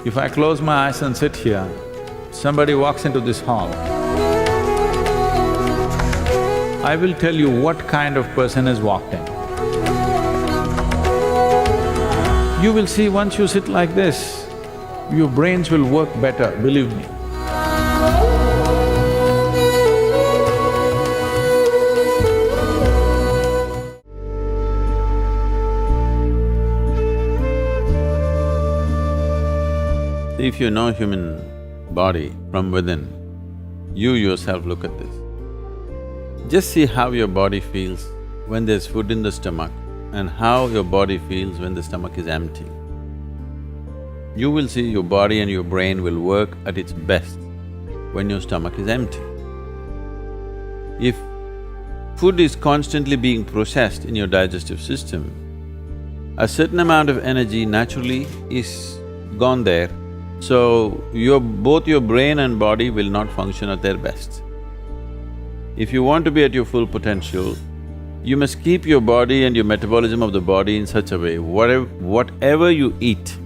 If I close my eyes and sit here, somebody walks into this hall, I will tell you what kind of person has walked in. You will see once you sit like this, your brains will work better, believe me. If you know human body from within, you yourself look at this. Just see how your body feels when there's food in the stomach and how your body feels when the stomach is empty. You will see your body and your brain will work at its best when your stomach is empty. If food is constantly being processed in your digestive system, a certain amount of energy naturally is gone there, so both your brain and body will not function at their best. If you want to be at your full potential, you must keep your body and your metabolism of the body in such a way, whatever you eat,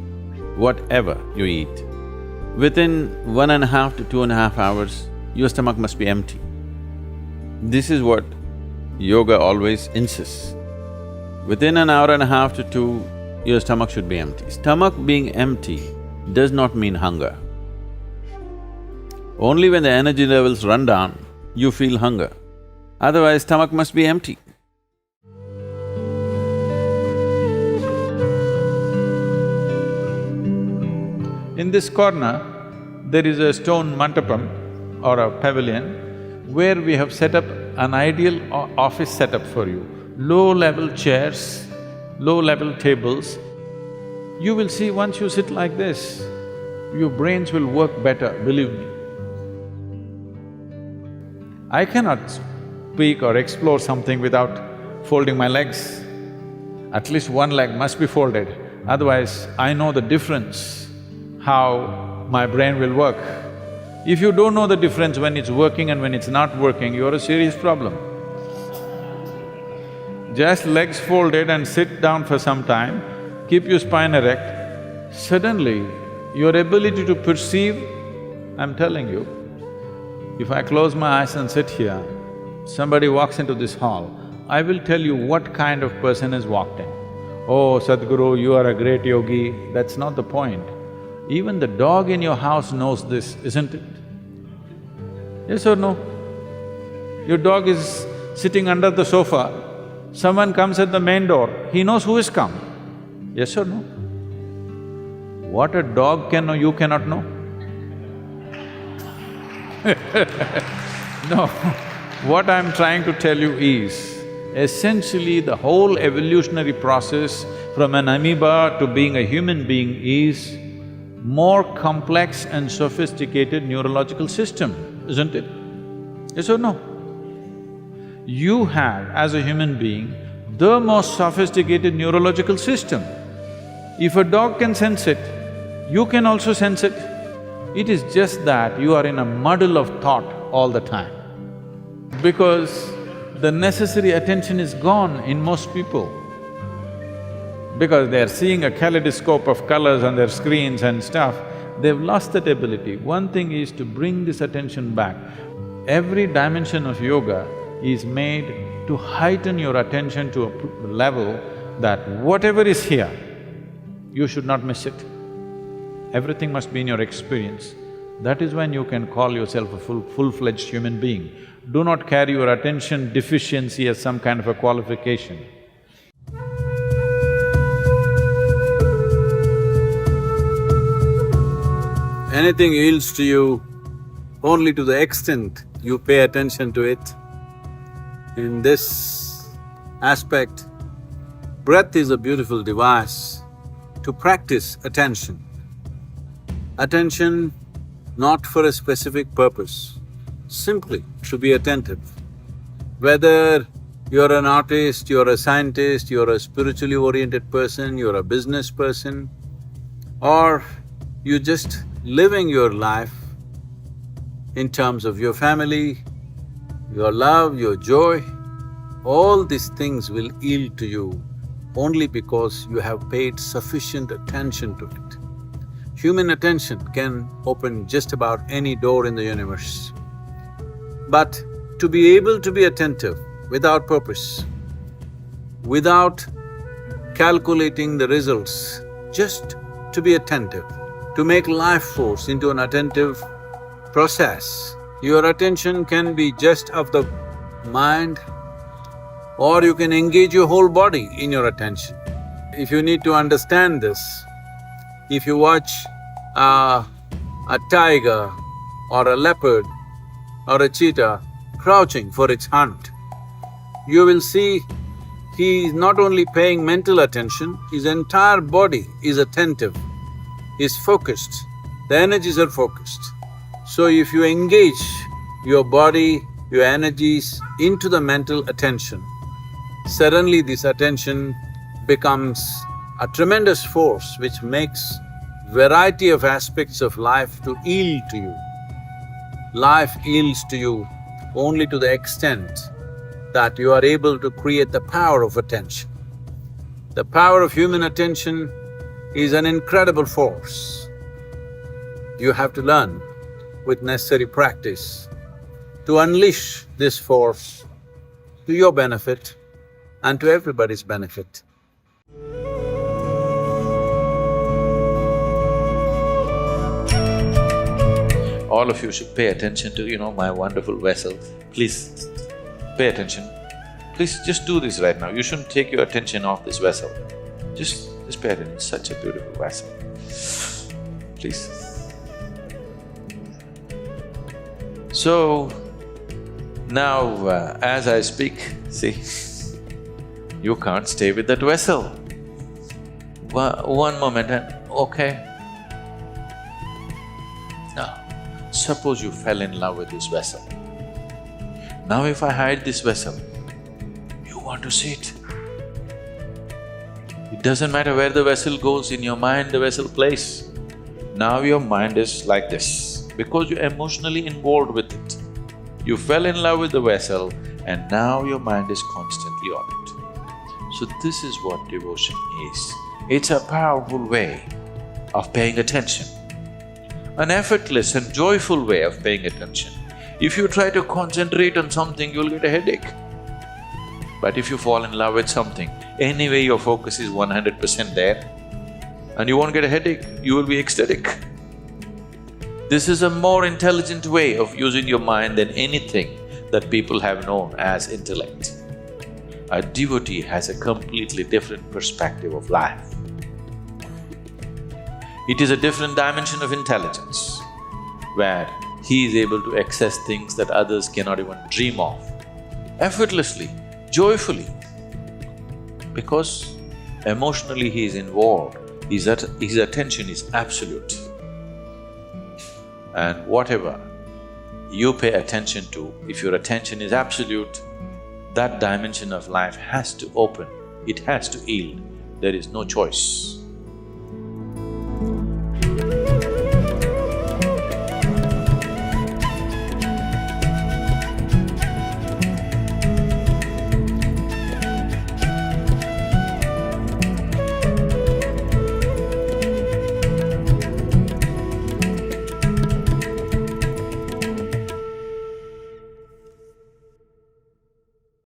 within 1.5 to 2.5 hours, your stomach must be empty. This is what yoga always insists. Within an hour and a half to two, your stomach should be empty. Stomach being empty does not mean hunger. Only when the energy levels run down, you feel hunger. Otherwise, stomach must be empty. In this corner, there is a stone mantapam or a pavilion where we have set up an ideal office setup for you. Low-level chairs, low-level tables. You will see once you sit like this, your brains will work better, believe me. I cannot speak or explore something without folding my legs. At least one leg must be folded, otherwise I know the difference, how my brain will work. If you don't know the difference when it's working and when it's not working, you're a serious problem. Just legs folded and sit down for some time, keep your spine erect, suddenly your ability to perceive, I'm telling you, if I close my eyes and sit here, somebody walks into this hall, I will tell you what kind of person has walked in. Oh, Sadhguru, you are a great yogi, that's not the point. Even the dog in your house knows this, isn't it? Yes or no? Your dog is sitting under the sofa, someone comes at the main door, he knows who has come. Yes or no? What a dog can know, you cannot know. No, what I'm trying to tell you is, essentially the whole evolutionary process from an amoeba to being a human being is more complex and sophisticated neurological system, isn't it? Yes or no? You have, as a human being, the most sophisticated neurological system. If a dog can sense it, you can also sense it. It is just that you are in a muddle of thought all the time. Because the necessary attention is gone in most people. Because they are seeing a kaleidoscope of colors on their screens and stuff, they've lost that ability. One thing is to bring this attention back. Every dimension of yoga is made to heighten your attention to a level that whatever is here, you should not miss it. Everything must be in your experience. That is when you can call yourself a full-fledged human being. Do not carry your attention deficiency as some kind of a qualification. Anything yields to you only to the extent you pay attention to it. In this aspect, breath is a beautiful device to practice attention. Attention not for a specific purpose, simply to be attentive. Whether you're an artist, you're a scientist, you're a spiritually oriented person, you're a business person, or you're just living your life in terms of your family, your love, your joy, all these things will yield to you only because you have paid sufficient attention to it. Human attention can open just about any door in the universe. But to be able to be attentive without purpose, without calculating the results, just to be attentive, to make life force into an attentive process, your attention can be just of the mind, or you can engage your whole body in your attention. If you need to understand this, if you watch a tiger or a leopard or a cheetah crouching for its hunt, you will see he is not only paying mental attention, his entire body is attentive, is focused, the energies are focused. So if you engage your body, your energies into the mental attention, suddenly this attention becomes a tremendous force which makes variety of aspects of life to yield to you. Life yields to you only to the extent that you are able to create the power of attention. The power of human attention is an incredible force. You have to learn with necessary practice to unleash this force to your benefit and to everybody's benefit. All of you should pay attention to, my wonderful vessel. Please, pay attention. Please just do this right now. You shouldn't take your attention off this vessel. Just pay attention. It's such a beautiful vessel. Please. So, now as I speak, see, you can't stay with that vessel. One moment and okay. Now, suppose you fell in love with this vessel. Now if I hide this vessel, you want to see it. It doesn't matter where the vessel goes, in your mind the vessel plays. Now your mind is like this, because you're emotionally involved with it. You fell in love with the vessel and now your mind is constantly on it. So this is what devotion is. It's a powerful way of paying attention, an effortless and joyful way of paying attention. If you try to concentrate on something, you'll get a headache. But if you fall in love with something, anyway your focus is 100% there and you won't get a headache, you will be ecstatic. This is a more intelligent way of using your mind than anything that people have known as intellect. A devotee has a completely different perspective of life. It is a different dimension of intelligence, where he is able to access things that others cannot even dream of, effortlessly, joyfully. Because emotionally he is involved, his attention is absolute. And whatever you pay attention to, if your attention is absolute, that dimension of life has to open, it has to yield, there is no choice.